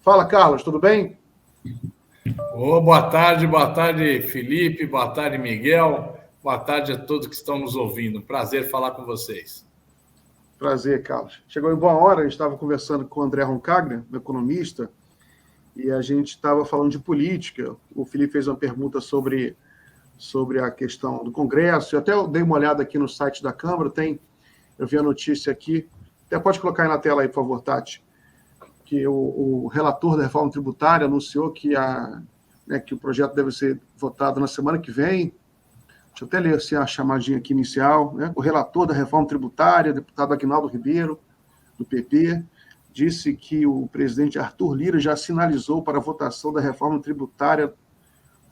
Fala, Carlos, tudo bem? Boa tarde, Felipe, boa tarde, Miguel, boa tarde a todos que estão nos ouvindo. Prazer falar com vocês. Prazer, Carlos. Chegou em boa hora, a gente estava conversando com o André Roncaglia, um economista, e a gente estava falando de política. O Felipe fez uma pergunta sobre a questão do Congresso. Eu até dei uma olhada aqui no site da Câmara, eu vi a notícia aqui, até pode colocar aí na tela aí, por favor, Tati, que o relator da reforma tributária anunciou que o projeto deve ser votado na semana que vem. Deixa eu até ler assim, a chamadinha aqui inicial. Né? O relator da reforma tributária, deputado Aguinaldo Ribeiro, do PP, disse que o presidente Arthur Lira já sinalizou para a votação da reforma tributária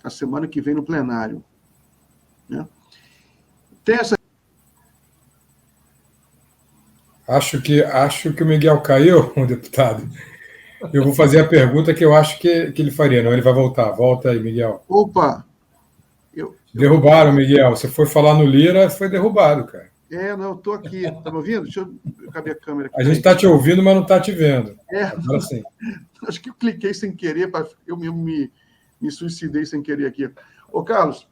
na semana que vem no plenário. Né? Tem essa... Acho que o Miguel caiu, deputado. Eu vou fazer a pergunta que eu acho que ele faria. Não, ele vai voltar. Volta aí, Miguel. Opa! Derrubaram, Miguel. Você foi falar no Lira, foi derrubado, cara. Não, eu estou aqui. Está me ouvindo? Deixa eu... Cadê a câmera aqui? A gente está te ouvindo, mas não está te vendo. Agora sim. Acho que eu cliquei sem querer, eu me suicidei sem querer aqui. Ô, Carlos,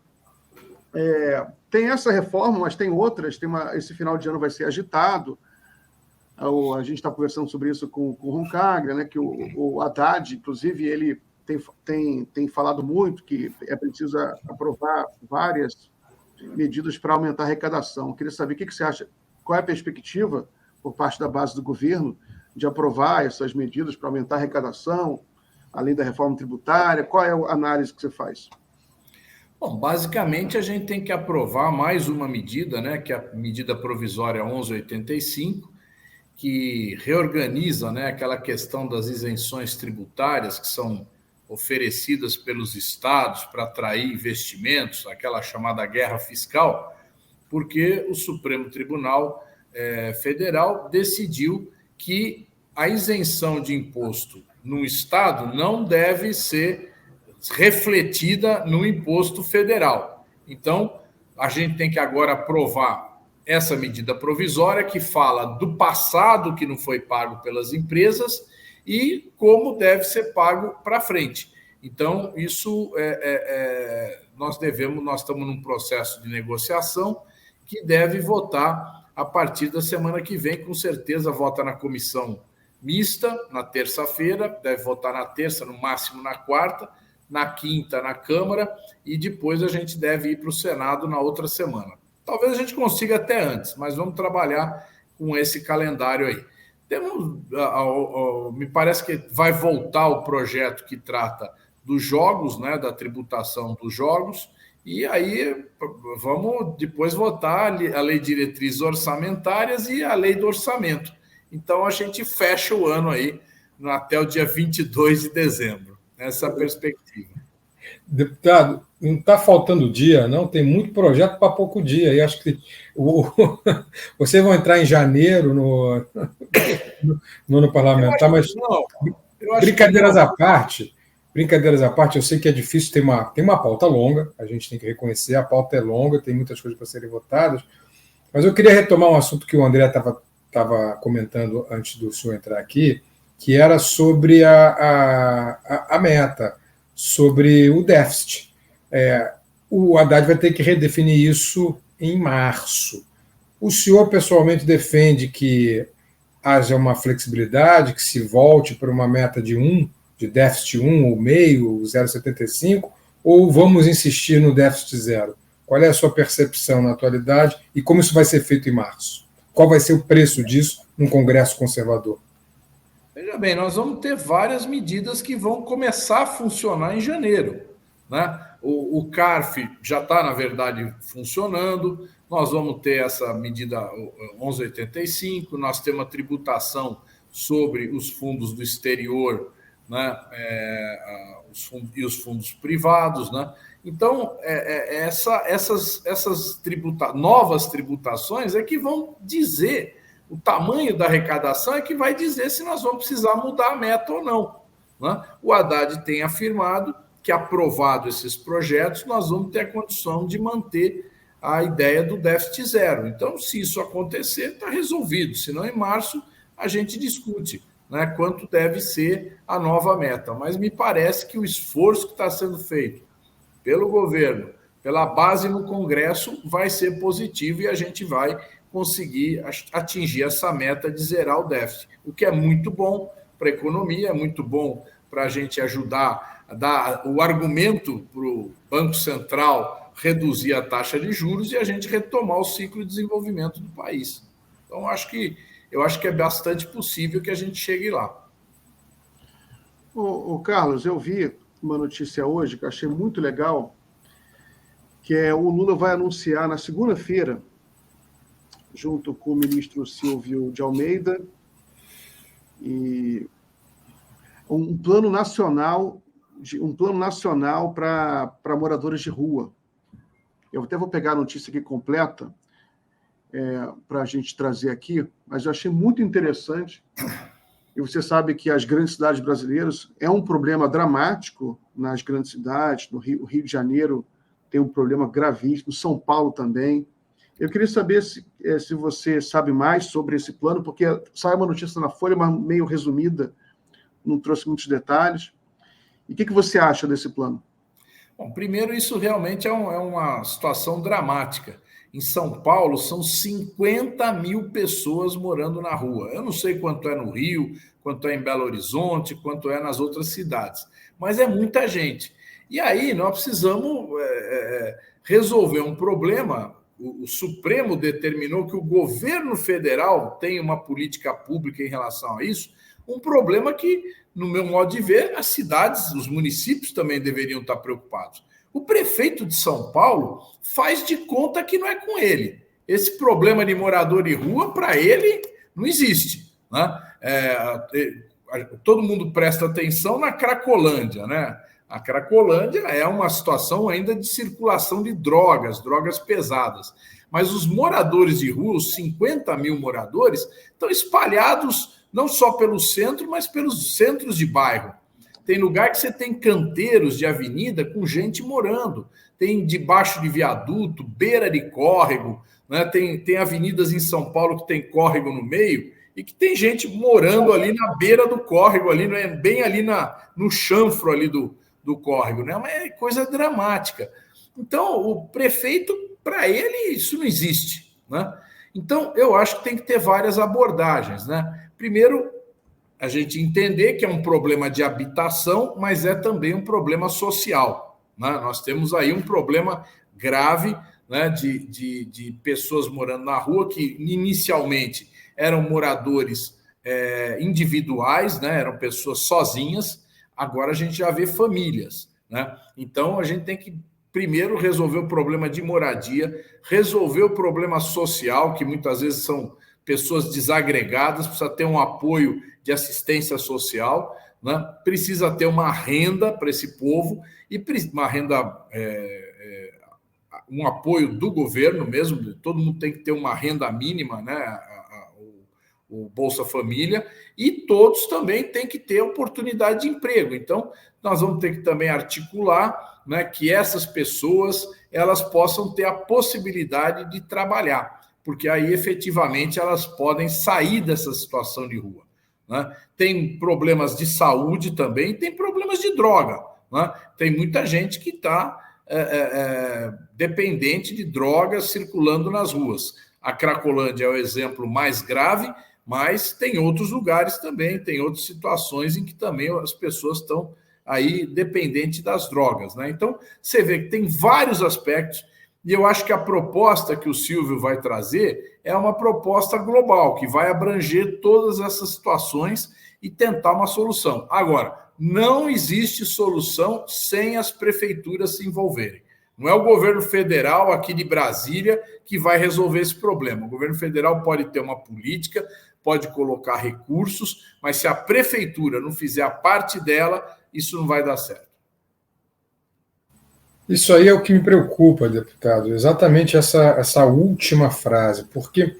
tem essa reforma, mas tem outras. Esse final de ano vai ser agitado. A gente está conversando sobre isso com o Roncaglia, né, que o Haddad, inclusive, ele tem falado muito que é preciso aprovar várias medidas para aumentar a arrecadação. Eu queria saber o que você acha, qual é a perspectiva por parte da base do governo de aprovar essas medidas para aumentar a arrecadação, além da reforma tributária. Qual é a análise que você faz? Bom, basicamente a gente tem que aprovar mais uma medida, né, que é a medida provisória 1185, que reorganiza, né, aquela questão das isenções tributárias que são oferecidas pelos estados para atrair investimentos, aquela chamada guerra fiscal, porque o Supremo Tribunal Federal decidiu que a isenção de imposto no estado não deve ser refletida no imposto federal. Então, a gente tem que agora aprovar essa medida provisória que fala do passado que não foi pago pelas empresas e como deve ser pago para frente. Então, isso nós estamos num processo de negociação que deve votar a partir da semana que vem, com certeza vota na comissão mista, na terça-feira, deve votar na terça, no máximo na quarta, na quinta na Câmara, e depois a gente deve ir para o Senado na outra semana. Talvez a gente consiga até antes, mas vamos trabalhar com esse calendário aí. Me parece que vai voltar o projeto que trata dos jogos, né, da tributação dos jogos, e aí vamos depois votar a lei de diretrizes orçamentárias e a lei do orçamento. Então a gente fecha o ano aí até o dia 22 de dezembro, nessa perspectiva. Deputado, não está faltando dia, não? Tem muito projeto para pouco dia. E acho que vocês vão entrar em janeiro no ano parlamentar, mas brincadeiras à parte, eu sei que é difícil, tem uma pauta longa, a gente tem que reconhecer, a pauta é longa, tem muitas coisas para serem votadas, mas eu queria retomar um assunto que o André estava comentando antes do senhor entrar aqui, que era sobre a meta, sobre o déficit. O Haddad vai ter que redefinir isso em março. O senhor pessoalmente defende que haja uma flexibilidade, que se volte para uma meta de déficit 1 ou meio, 0,75, ou vamos insistir no déficit zero? Qual é a sua percepção na atualidade e como isso vai ser feito em março? Qual vai ser o preço disso num Congresso conservador? Veja bem, nós vamos ter várias medidas que vão começar a funcionar em janeiro, né? O CARF já está, na verdade, funcionando. Nós vamos ter essa medida 1185, nós temos a tributação sobre os fundos do exterior, né? Os fundos privados, né? Então, essas novas tributações é que vão dizer, o tamanho da arrecadação é que vai dizer se nós vamos precisar mudar a meta ou não, né? O Haddad tem afirmado que, aprovado esses projetos, nós vamos ter a condição de manter a ideia do déficit zero. Então, se isso acontecer, está resolvido. Se não, em março, a gente discute. né, quanto deve ser a nova meta. Mas me parece que o esforço que está sendo feito pelo governo, pela base no Congresso, vai ser positivo e a gente vai conseguir atingir essa meta de zerar o déficit, o que é muito bom para a economia, é muito bom para a gente ajudar a dar o argumento para o Banco Central reduzir a taxa de juros e a gente retomar o ciclo de desenvolvimento do país. Então, eu acho que é bastante possível que a gente chegue lá. Ô, Carlos, eu vi uma notícia hoje que eu achei muito legal, que o Lula vai anunciar na segunda-feira, junto com o ministro Silvio de Almeida, e um plano nacional para moradores de rua. Eu até vou pegar a notícia aqui completa para a gente trazer aqui, mas eu achei muito interessante. E você sabe que as grandes cidades brasileiras é um problema dramático nas grandes cidades. No Rio de Janeiro tem um problema gravíssimo, São Paulo também. Eu queria saber se você sabe mais sobre esse plano, porque saiu uma notícia na Folha, mas meio resumida, não trouxe muitos detalhes. E o que você acha desse plano? Bom, primeiro, isso realmente é uma situação dramática. Em São Paulo, são 50 mil pessoas morando na rua. Eu não sei quanto é no Rio, quanto é em Belo Horizonte, quanto é nas outras cidades, mas é muita gente. E aí nós precisamos resolver um problema. O Supremo determinou que o governo federal tem uma política pública em relação a isso, um problema que, no meu modo de ver, as cidades, os municípios também deveriam estar preocupados. O prefeito de São Paulo faz de conta que não é com ele. Esse problema de morador de rua, para ele, não existe, né? Todo mundo presta atenção na Cracolândia, né? A Cracolândia é uma situação ainda de circulação de drogas pesadas. Mas os moradores de rua, os 50 mil moradores, estão espalhados não só pelo centro, mas pelos centros de bairro. Tem lugar que você tem canteiros de avenida com gente morando. Tem debaixo de viaduto, beira de córrego, né? Tem avenidas em São Paulo que tem córrego no meio e que tem gente morando ali na beira do córrego, ali, bem ali no chanfro ali do córrego, né? Mas é coisa dramática. Então, o prefeito, para ele, isso não existe, né? Então, eu acho que tem que ter várias abordagens, né? Primeiro, a gente entender que é um problema de habitação, mas é também um problema social, né? Nós temos aí um problema grave, né, de pessoas morando na rua que inicialmente eram moradores individuais, né, eram pessoas sozinhas, agora a gente já vê famílias, né? Então, a gente tem que primeiro resolver o problema de moradia, resolver o problema social, que muitas vezes são pessoas desagregadas, precisa ter um apoio de assistência social, né? Precisa ter uma renda para esse povo, e uma renda, um apoio do governo mesmo, todo mundo tem que ter uma renda mínima, né? O Bolsa Família, e todos também têm que ter oportunidade de emprego. Então, nós vamos ter que também articular, né, que essas pessoas elas possam ter a possibilidade de trabalhar, porque aí, efetivamente, elas podem sair dessa situação de rua, né? Tem problemas de saúde também, tem problemas de droga, né? Tem muita gente que está dependente de drogas circulando nas ruas. A Cracolândia é o exemplo mais grave, mas tem outros lugares também, tem outras situações em que também as pessoas estão aí dependentes das drogas, né? Então, você vê que tem vários aspectos, e eu acho que a proposta que o Silvio vai trazer é uma proposta global, que vai abranger todas essas situações e tentar uma solução. Agora, não existe solução sem as prefeituras se envolverem. Não é o governo federal aqui de Brasília que vai resolver esse problema. O governo federal pode ter uma política, pode colocar recursos, mas se a prefeitura não fizer a parte dela, isso não vai dar certo. Isso aí é o que me preocupa, deputado, exatamente essa última frase, porque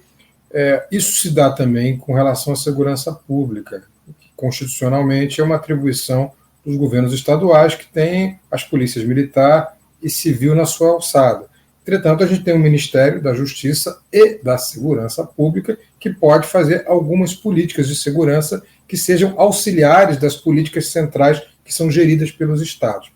isso se dá também com relação à segurança pública, que constitucionalmente é uma atribuição dos governos estaduais que têm as polícias militar e civil na sua alçada. Entretanto, a gente tem o Ministério da Justiça e da Segurança Pública que pode fazer algumas políticas de segurança que sejam auxiliares das políticas centrais que são geridas pelos estados.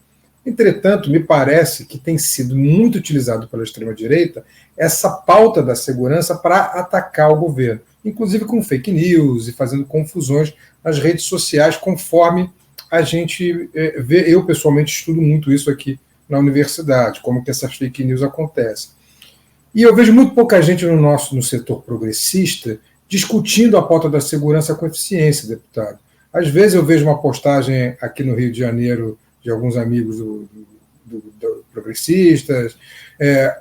Entretanto, me parece que tem sido muito utilizado pela extrema-direita essa pauta da segurança para atacar o governo, inclusive com fake news e fazendo confusões nas redes sociais, conforme a gente vê. Eu, pessoalmente, estudo muito isso aqui na universidade, como que essas fake news acontecem. E eu vejo muito pouca gente no setor progressista discutindo a pauta da segurança com eficiência, deputado. Às vezes eu vejo uma postagem aqui no Rio de Janeiro de alguns amigos do progressistas,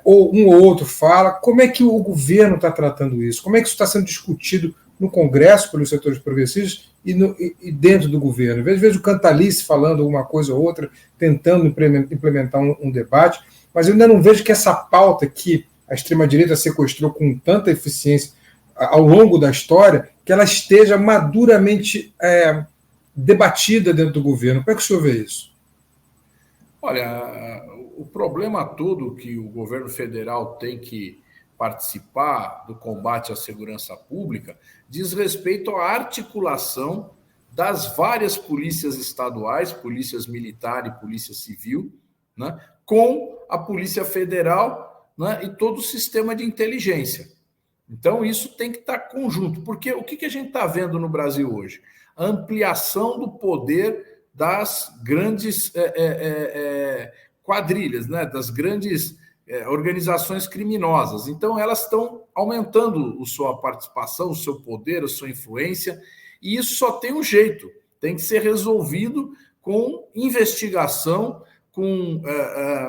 ou um ou outro fala. Como é que o governo está tratando isso? Como é que isso está sendo discutido no Congresso pelos setores progressistas e dentro do governo? Às vezes o Cantalice falando alguma coisa ou outra, tentando implementar um debate, mas eu ainda não vejo que essa pauta que a extrema-direita sequestrou com tanta eficiência ao longo da história, que ela esteja maduramente debatida dentro do governo. Como é que o senhor vê isso? Olha, o problema todo que o governo federal tem que participar do combate à segurança pública diz respeito à articulação das várias polícias estaduais, polícias militar e polícia civil, né, com a Polícia Federal, né, e todo o sistema de inteligência. Então, isso tem que estar conjunto, porque o que a gente está vendo no Brasil hoje? A ampliação do poder das grandes quadrilhas, né, das grandes organizações criminosas. Então, elas estão aumentando a sua participação, o seu poder, a sua influência, e isso só tem um jeito, tem que ser resolvido com investigação, com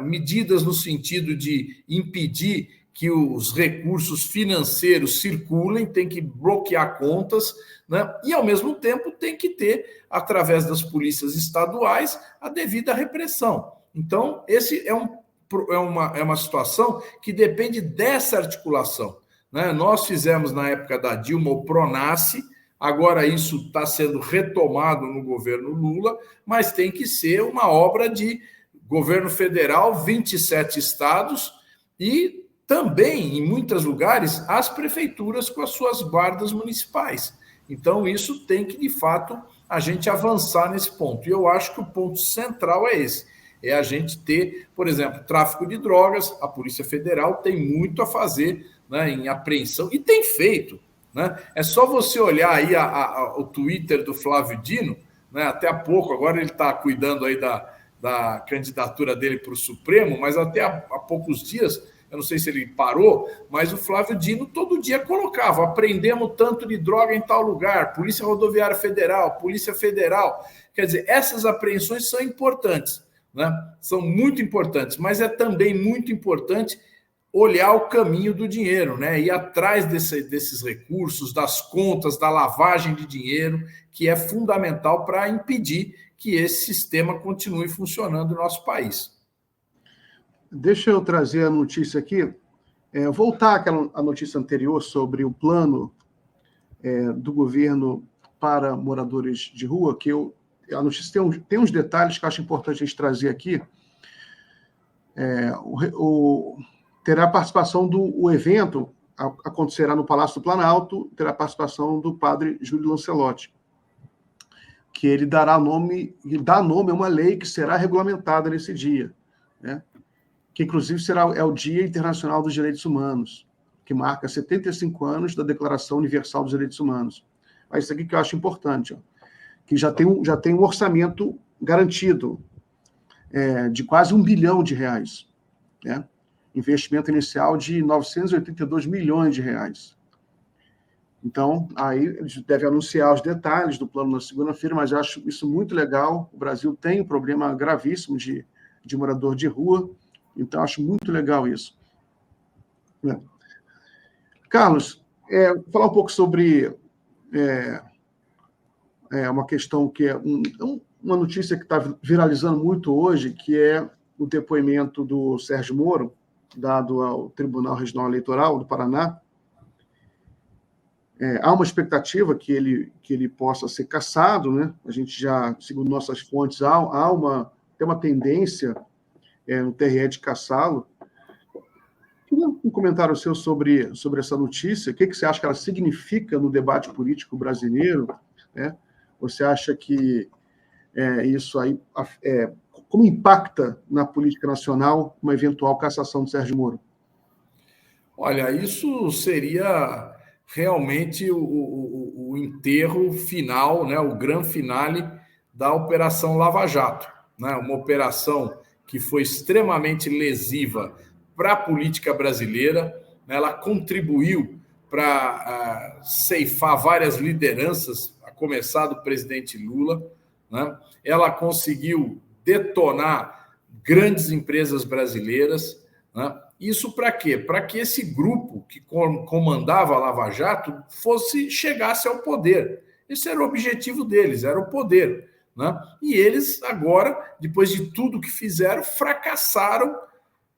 medidas no sentido de impedir que os recursos financeiros circulem, tem que bloquear contas, né? E, ao mesmo tempo, tem que ter, através das polícias estaduais, a devida repressão. Então, esse é uma situação que depende dessa articulação, né? Nós fizemos, na época da Dilma, o PRONASSE, agora isso está sendo retomado no governo Lula, mas tem que ser uma obra de governo federal, 27 estados e também, em muitos lugares, as prefeituras com as suas guardas municipais. Então, isso tem que, de fato, a gente avançar nesse ponto. E eu acho que o ponto central é esse. É a gente ter, por exemplo, tráfico de drogas. A Polícia Federal tem muito a fazer, né, em apreensão, e tem feito, né? É só você olhar aí o Twitter do Flávio Dino, né? Até há pouco, agora ele está cuidando aí da candidatura dele para o Supremo, mas até há poucos dias, eu não sei se ele parou, mas o Flávio Dino todo dia colocava: apreendemos tanto de droga em tal lugar, Polícia Rodoviária Federal, Polícia Federal. Quer dizer, essas apreensões são importantes, né? São muito importantes, mas é também muito importante olhar o caminho do dinheiro, né? Ir atrás desses recursos, das contas, da lavagem de dinheiro, que é fundamental para impedir que esse sistema continue funcionando no nosso país. Deixa eu trazer a notícia aqui, voltar à notícia anterior sobre o plano do governo para moradores de rua, que a notícia tem uns detalhes que eu acho importante a gente trazer aqui. Terá a participação o evento, acontecerá no Palácio do Planalto, terá a participação do padre Júlio Lancelotti, que ele dá nome a uma lei que será regulamentada nesse dia, né? Que inclusive é o Dia Internacional dos Direitos Humanos, que marca 75 anos da Declaração Universal dos Direitos Humanos. Mas isso aqui que eu acho importante, ó, que já tem um orçamento garantido de quase R$1 bilhão, né? Investimento inicial de 982 milhões de reais. Então, aí eles devem anunciar os detalhes do plano na segunda-feira, mas eu acho isso muito legal. O Brasil tem um problema gravíssimo de morador de rua, então acho muito legal isso. Carlos, falar um pouco sobre uma questão que é uma notícia que está viralizando muito hoje, que é o depoimento do Sérgio Moro, dado ao Tribunal Regional Eleitoral do Paraná. Há uma expectativa que ele possa ser cassado, né? A gente já, segundo nossas fontes, tem uma tendência no TRE de cassá-lo. Queria um comentário seu sobre essa notícia. O que você acha que ela significa no debate político brasileiro, né? Você acha que isso aí como impacta na política nacional uma eventual cassação de Sérgio Moro? Olha, isso seria realmente o enterro final, né, o grande finale da Operação Lava Jato, né, uma operação que foi extremamente lesiva para a política brasileira, né, ela contribuiu para ceifar várias lideranças, a começar do presidente Lula, né, ela conseguiu detonar grandes empresas brasileiras, né? Isso para quê? Para que esse grupo que comandava a Lava Jato chegasse ao poder. Esse era o objetivo deles, era o poder. Né? E eles agora, depois de tudo que fizeram, fracassaram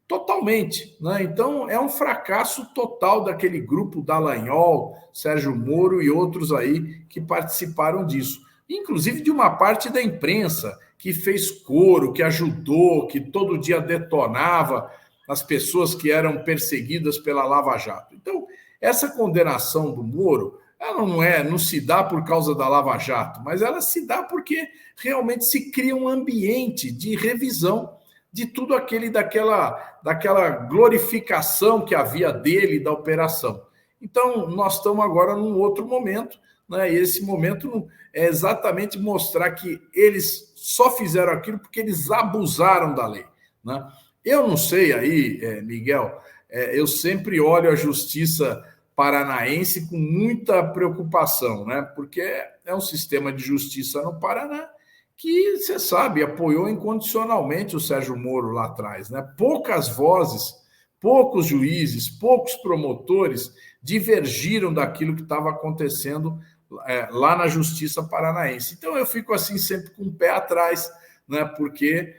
totalmente. Né? Então, é um fracasso total daquele grupo Dallagnol, Sérgio Moro e outros aí que participaram disso. Inclusive de uma parte da imprensa que fez coro, que ajudou, que todo dia detonava as pessoas que eram perseguidas pela Lava Jato. Então, essa condenação do Moro, ela não se dá por causa da Lava Jato, mas ela se dá porque realmente se cria um ambiente de revisão de tudo daquela glorificação que havia dele da operação. Então, nós estamos agora num outro momento, né? E esse momento é exatamente mostrar que eles só fizeram aquilo porque eles abusaram da lei, né? Eu não sei aí, Miguel, eu sempre olho a justiça paranaense com muita preocupação, né? Porque é um sistema de justiça no Paraná que, você sabe, apoiou incondicionalmente o Sérgio Moro lá atrás, né? Poucas vozes, poucos juízes, poucos promotores divergiram daquilo que estava acontecendo lá na justiça paranaense. Então eu fico assim sempre com o pé atrás, né? Porque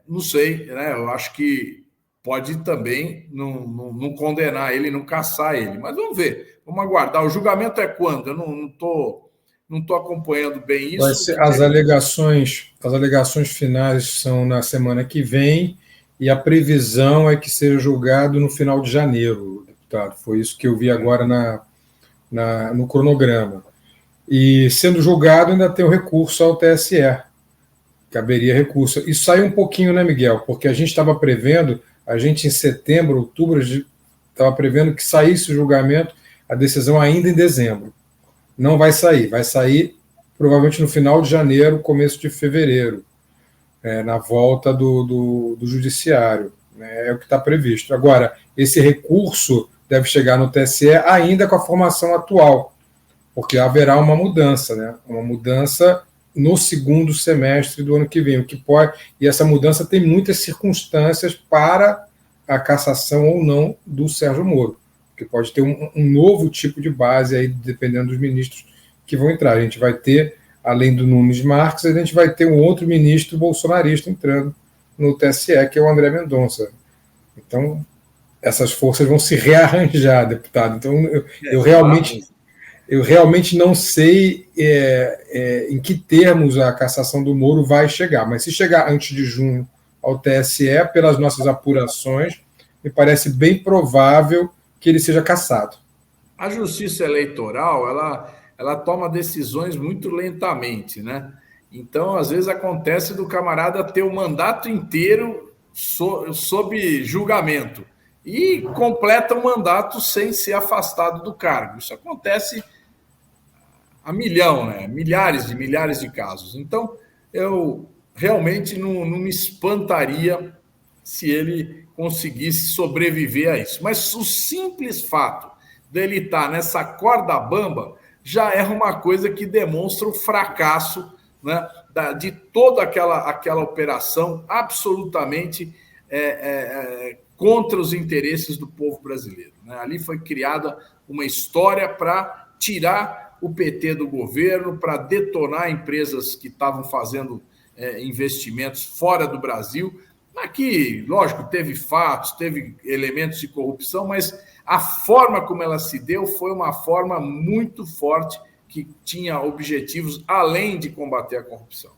não sei, né? Eu acho que pode também não condenar ele, não caçar ele. Mas vamos ver, vamos aguardar. O julgamento é quando? Eu não estou acompanhando bem isso. As alegações finais são na semana que vem e a previsão é que seja julgado no final de janeiro, deputado. Foi isso que eu vi agora no cronograma. E sendo julgado ainda tem o recurso ao TSE. Caberia recurso. Isso sai um pouquinho, né, Miguel? Porque a gente estava prevendo, em setembro, outubro, estava prevendo que saísse o julgamento, a decisão ainda em dezembro. Não vai sair provavelmente no final de janeiro, começo de fevereiro, na volta do judiciário. É o que está previsto. Agora, esse recurso deve chegar no TSE ainda com a formação atual, porque haverá uma mudança, né? Uma mudança no segundo semestre do ano que vem, e essa mudança tem muitas circunstâncias para a cassação ou não do Sérgio Moro, porque pode ter um novo tipo de base aí, dependendo dos ministros que vão entrar. A gente vai ter, além do Nunes Marques, a gente vai ter um outro ministro bolsonarista entrando no TSE, que é o André Mendonça. Então, essas forças vão se rearranjar, deputado. Então, eu realmente não sei em que termos a cassação do Moro vai chegar, mas se chegar antes de junho ao TSE, pelas nossas apurações, me parece bem provável que ele seja cassado. A justiça eleitoral, ela toma decisões muito lentamente, né? Então, às vezes acontece do camarada ter o mandato inteiro sob julgamento e completa o mandato sem ser afastado do cargo. Isso acontece a milhão, né? Milhares de casos. Então, eu realmente não me espantaria se ele conseguisse sobreviver a isso. Mas o simples fato dele estar nessa corda bamba já é uma coisa que demonstra o fracasso, né, de toda aquela operação absolutamente contra os interesses do povo brasileiro. Né? Ali foi criada uma história para tirar o PT do governo, para detonar empresas que estavam fazendo investimentos fora do Brasil. Aqui, lógico, teve fatos, teve elementos de corrupção, mas a forma como ela se deu foi uma forma muito forte que tinha objetivos além de combater a corrupção.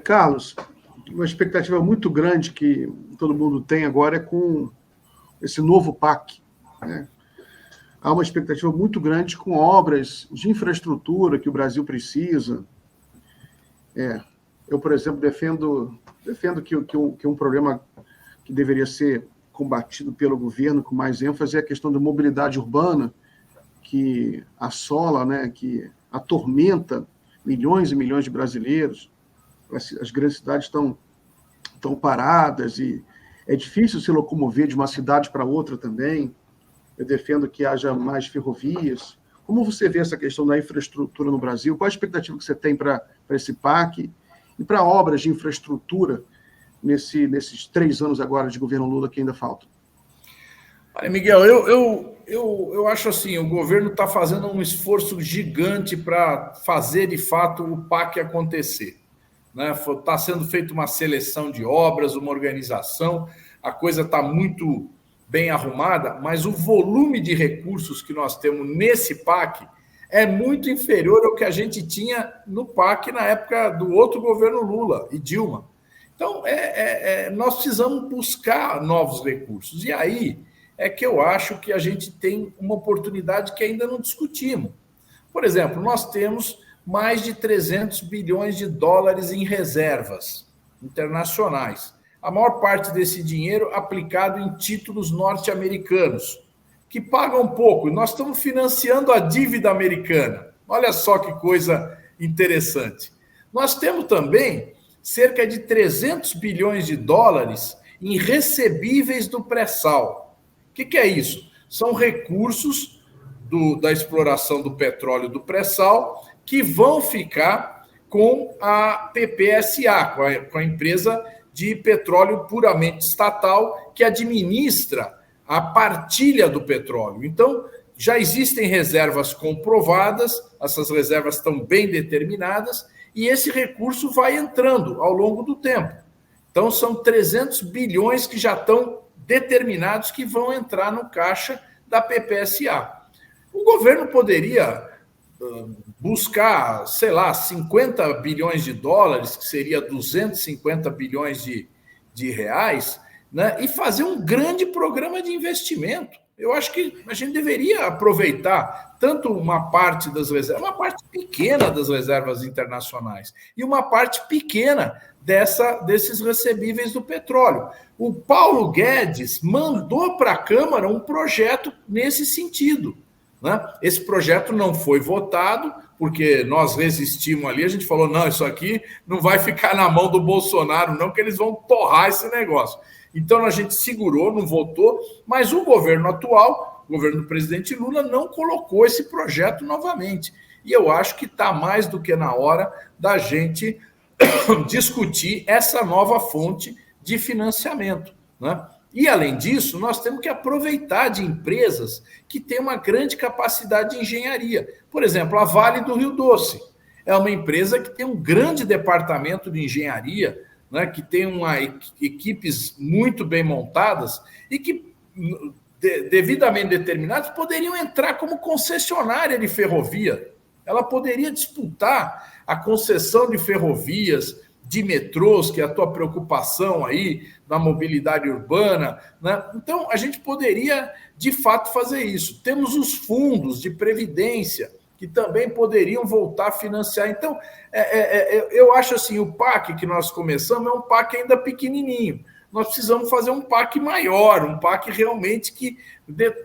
Carlos, uma expectativa muito grande que todo mundo tem agora é com esse novo PAC, né? há uma expectativa muito grande com obras de infraestrutura que o Brasil precisa. Eu, por exemplo, defendo que um problema que deveria ser combatido pelo governo com mais ênfase é a questão da mobilidade urbana, que assola, né, que atormenta milhões e milhões de brasileiros. As grandes cidades estão paradas e é difícil se locomover de uma cidade para outra também. Eu defendo que haja mais ferrovias. Como você vê essa questão da infraestrutura no Brasil? Qual a expectativa que você tem para esse PAC e para obras de infraestrutura nesses 3 anos agora de governo Lula que ainda faltam? Olha, Miguel, eu acho assim, o governo está fazendo um esforço gigante para fazer, de fato, o PAC acontecer. Está sendo feita uma seleção de obras, uma organização, a coisa está muito bem arrumada, mas o volume de recursos que nós temos nesse PAC é muito inferior ao que a gente tinha no PAC na época do outro governo Lula e Dilma. Então, nós precisamos buscar novos recursos. E aí é que eu acho que a gente tem uma oportunidade que ainda não discutimos. Por exemplo, nós temos mais de 300 bilhões de dólares em reservas internacionais. A maior parte desse dinheiro aplicado em títulos norte-americanos, que pagam pouco. Nós estamos financiando a dívida americana. Olha só que coisa interessante. Nós temos também cerca de 300 bilhões de dólares em recebíveis do pré-sal. O que é isso? São recursos da exploração do petróleo do pré-sal que vão ficar com a PPSA, com a empresa de petróleo puramente estatal que administra a partilha do petróleo. Então, já existem reservas comprovadas, essas reservas estão bem determinadas, e esse recurso vai entrando ao longo do tempo. Então, são 300 bilhões que já estão determinados que vão entrar no caixa da PPSA. O governo poderia buscar, sei lá, 50 bilhões de dólares, que seria 250 bilhões de reais, né, e fazer um grande programa de investimento. Eu acho que a gente deveria aproveitar tanto uma parte das reservas, uma parte pequena das reservas internacionais e uma parte pequena desses recebíveis do petróleo. O Paulo Guedes mandou para a Câmara um projeto nesse sentido. Né? Esse projeto não foi votado, porque nós resistimos ali, a gente falou, não, isso aqui não vai ficar na mão do Bolsonaro, não, que eles vão torrar esse negócio. Então a gente segurou, não votou, mas o governo atual, o governo do presidente Lula, não colocou esse projeto novamente. E eu acho que está mais do que na hora da gente discutir essa nova fonte de financiamento, né? E, além disso, nós temos que aproveitar de empresas que têm uma grande capacidade de engenharia. Por exemplo, a Vale do Rio Doce é uma empresa que tem um grande departamento de engenharia, né, que tem equipes muito bem montadas e que, devidamente determinadas, poderiam entrar como concessionária de ferrovia. Ela poderia disputar a concessão de ferrovias, de metrôs, que é a tua preocupação aí na mobilidade urbana, né? Então, a gente poderia, de fato, fazer isso. Temos os fundos de previdência, que também poderiam voltar a financiar. Então, eu acho assim, o PAC que nós começamos é um PAC ainda pequenininho. Nós precisamos fazer um PAC maior, um PAC realmente que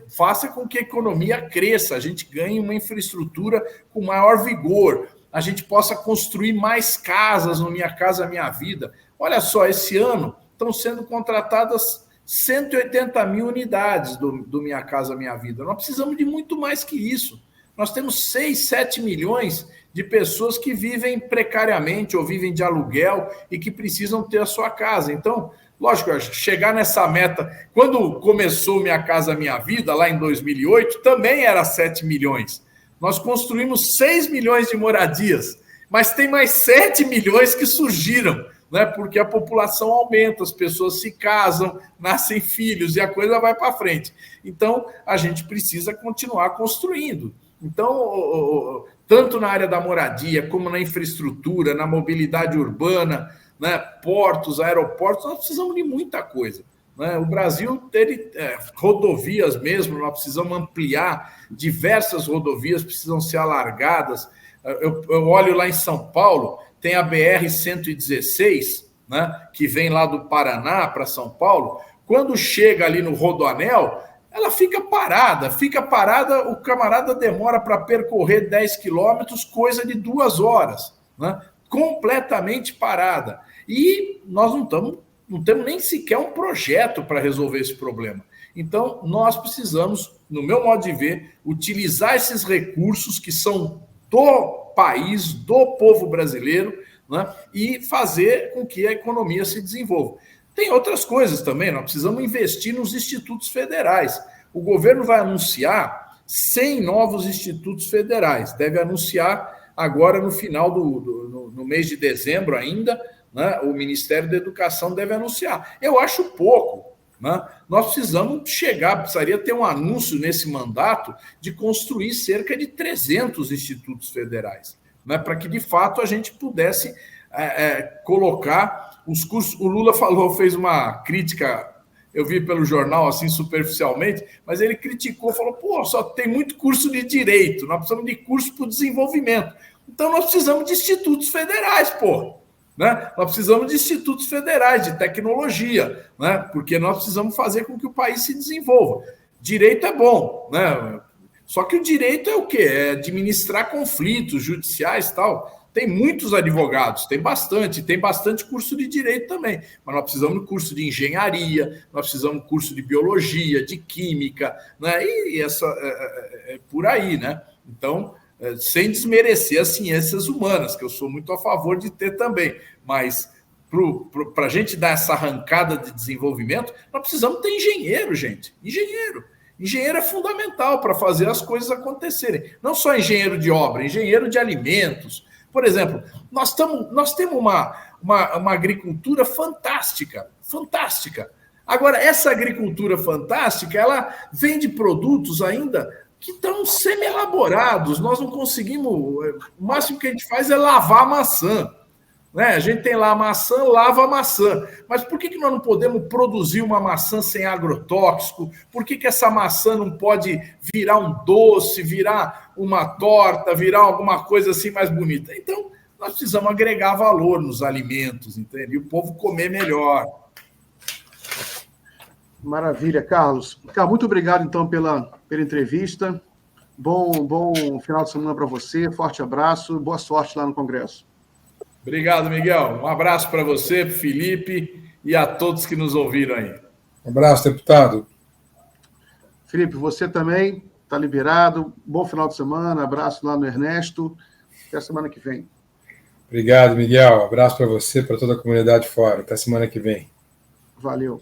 faça com que a economia cresça, a gente ganhe uma infraestrutura com maior vigor, a gente possa construir mais casas no Minha Casa Minha Vida. Olha só, esse ano estão sendo contratadas 180 mil unidades do Minha Casa Minha Vida. Nós precisamos de muito mais que isso. Nós temos 6, 7 milhões de pessoas que vivem precariamente ou vivem de aluguel e que precisam ter a sua casa. Então, lógico, chegar nessa meta... Quando começou Minha Casa Minha Vida, lá em 2008, também era 7 milhões. Nós construímos 6 milhões de moradias, mas tem mais 7 milhões que surgiram, né? Porque a população aumenta, as pessoas se casam, nascem filhos e a coisa vai para frente. Então, a gente precisa continuar construindo. Então, tanto na área da moradia, como na infraestrutura, na mobilidade urbana, né, portos, aeroportos, nós precisamos de muita coisa. né? O Brasil tem rodovias mesmo, nós precisamos ampliar, diversas rodovias precisam ser alargadas. Eu olho lá em São Paulo, tem a BR-116, né, que vem lá do Paraná para São Paulo. Quando chega ali no Rodoanel, ela fica parada, o camarada demora para percorrer 10 quilômetros, coisa de 2 horas, né? Completamente parada. E nós não temos nem sequer um projeto para resolver esse problema. Então, nós precisamos, no meu modo de ver, utilizar esses recursos que são do país, do povo brasileiro, né, e fazer com que a economia se desenvolva. Tem outras coisas também, nós precisamos investir nos institutos federais. O governo vai anunciar 100 novos institutos federais, deve anunciar agora no final no mês de dezembro ainda, né, o Ministério da Educação deve anunciar. Eu acho pouco, né? Nós precisaria ter um anúncio nesse mandato de construir cerca de 300 institutos federais, né, para que, de fato, a gente pudesse colocar os cursos. O Lula fez uma crítica, eu vi pelo jornal, assim, superficialmente, mas ele criticou, falou, só tem muito curso de direito, nós precisamos de curso para o desenvolvimento. Então, nós precisamos de institutos federais, né? Nós precisamos de institutos federais, de tecnologia, né? Porque nós precisamos fazer com que o país se desenvolva. Direito é bom, né? Só que o direito é o quê? É administrar conflitos judiciais e tal. Tem muitos advogados, tem bastante curso de direito também, mas nós precisamos de curso de engenharia, nós precisamos de curso de biologia, de química, né? E essa é por aí, né? Então, sem desmerecer as ciências humanas, que eu sou muito a favor de ter também, mas para a gente dar essa arrancada de desenvolvimento, nós precisamos ter engenheiro, gente. Engenheiro é fundamental para fazer as coisas acontecerem. Não só engenheiro de obra, engenheiro de alimentos. Por exemplo, nós temos uma agricultura fantástica. Agora, essa agricultura fantástica, ela vende produtos ainda que estão semi-elaborados. Nós não conseguimos... O máximo que a gente faz é lavar a maçã, né? A gente tem lá a maçã, lava a maçã. Mas por que nós não podemos produzir uma maçã sem agrotóxico? Por que essa maçã não pode virar um doce, virar uma torta, virar alguma coisa assim mais bonita? Então, nós precisamos agregar valor nos alimentos, entende? E o povo comer melhor. Maravilha, Carlos. Carlos, muito obrigado, então, pela entrevista. Bom final de semana para você. Forte abraço. Boa sorte lá no Congresso. Obrigado, Miguel. Um abraço para você, Felipe, e a todos que nos ouviram aí. Um abraço, deputado. Felipe, você também está liberado. Bom final de semana. Abraço lá no Ernesto. Até a semana que vem. Obrigado, Miguel. Abraço para você, para toda a comunidade fora. Até semana que vem. Valeu.